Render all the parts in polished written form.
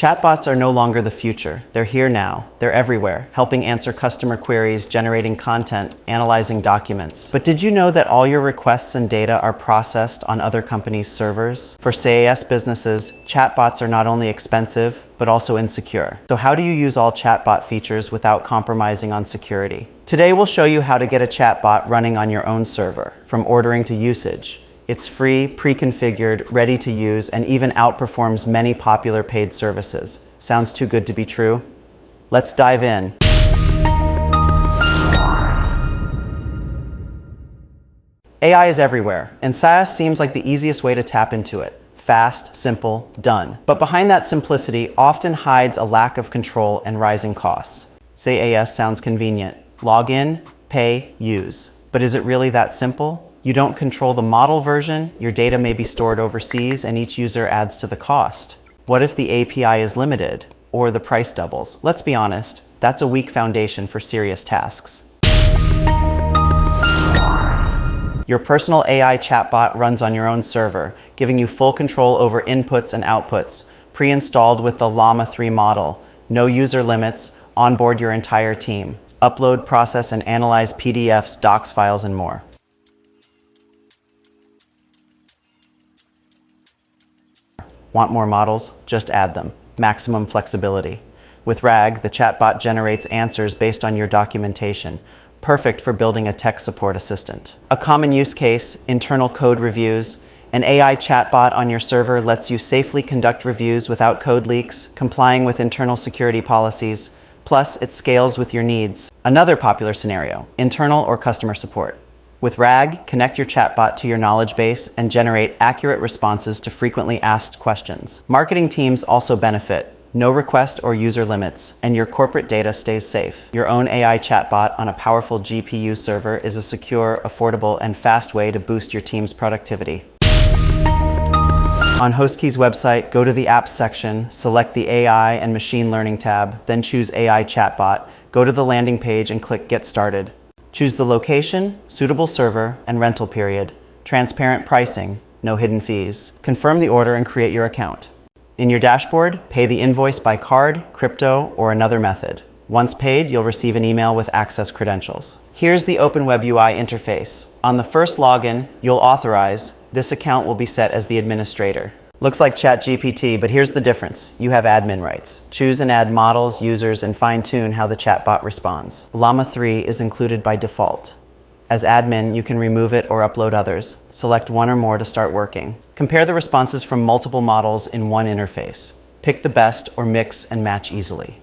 Chatbots are no longer the future. They're here now. They're everywhere, helping answer customer queries, generating content, analyzing documents. But did you know that all your requests and data are processed on other companies' servers? For SaaS businesses, chatbots are not only expensive, but also insecure. So how do you use all chatbot features without compromising on security? Today we'll show you how to get a chatbot running on your own server, from ordering to usage. It's free, pre-configured, ready to use, and even outperforms many popular paid services. Sounds too good to be true? Let's dive in. AI is everywhere, and SaaS seems like the easiest way to tap into it. Fast, simple, done. But behind that simplicity often hides a lack of control and rising costs. SaaS sounds convenient. Log in, pay, use. But is it really that simple? You don't control the model version, your data may be stored overseas, and each user adds to the cost. What if the API is limited, or the price doubles? Let's be honest, that's a weak foundation for serious tasks. Your personal AI chatbot runs on your own server, giving you full control over inputs and outputs, pre-installed with the LLaMA 3 model, no user limits, onboard your entire team, upload, process, and analyze PDFs, docs files, and more. Want more models? Just add them. Maximum flexibility. With RAG, the chatbot generates answers based on your documentation, perfect for building a tech support assistant. A common use case, internal code reviews. An AI chatbot on your server lets you safely conduct reviews without code leaks, complying with internal security policies. Plus, it scales with your needs. Another popular scenario, internal or customer support. With RAG, connect your chatbot to your knowledge base and generate accurate responses to frequently asked questions. Marketing teams also benefit. No request or user limits, and your corporate data stays safe. Your own AI chatbot on a powerful GPU server is a secure, affordable, and fast way to boost your team's productivity. On HOSTKEY's website, go to the Apps section, select the AI and Machine Learning tab, then choose AI Chatbot, go to the landing page and click Get Started. Choose the location, suitable server, and rental period. Transparent pricing, no hidden fees. Confirm the order and create your account. In your dashboard, pay the invoice by card, crypto, or another method. Once paid, you'll receive an email with access credentials. Here's the OpenWebUI interface. On the first login, you'll authorize. This account will be set as the administrator. Looks like ChatGPT, but here's the difference. You have admin rights. Choose and add models, users, and fine-tune how the chatbot responds. LLaMA 3 is included by default. As admin, you can remove it or upload others. Select one or more to start working. Compare the responses from multiple models in one interface. Pick the best or mix and match easily.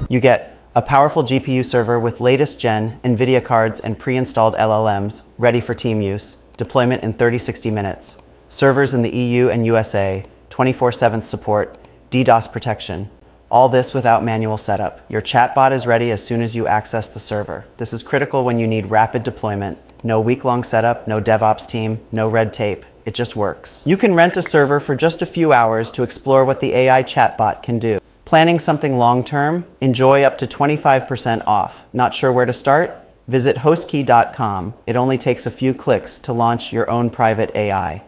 You get a powerful GPU server with latest gen NVIDIA cards and pre-installed LLMs ready for team use. Deployment in 30-60 minutes. Servers in the EU and USA, 24/7 support, DDoS protection. All this without manual setup. Your chatbot is ready as soon as you access the server. This is critical when you need rapid deployment. No week-long setup, no DevOps team, no red tape. It just works. You can rent a server for just a few hours to explore what the AI chatbot can do. Planning something long-term? Enjoy up to 25% off. Not sure where to start? Visit HOSTKEY.com. It only takes a few clicks to launch your own private AI.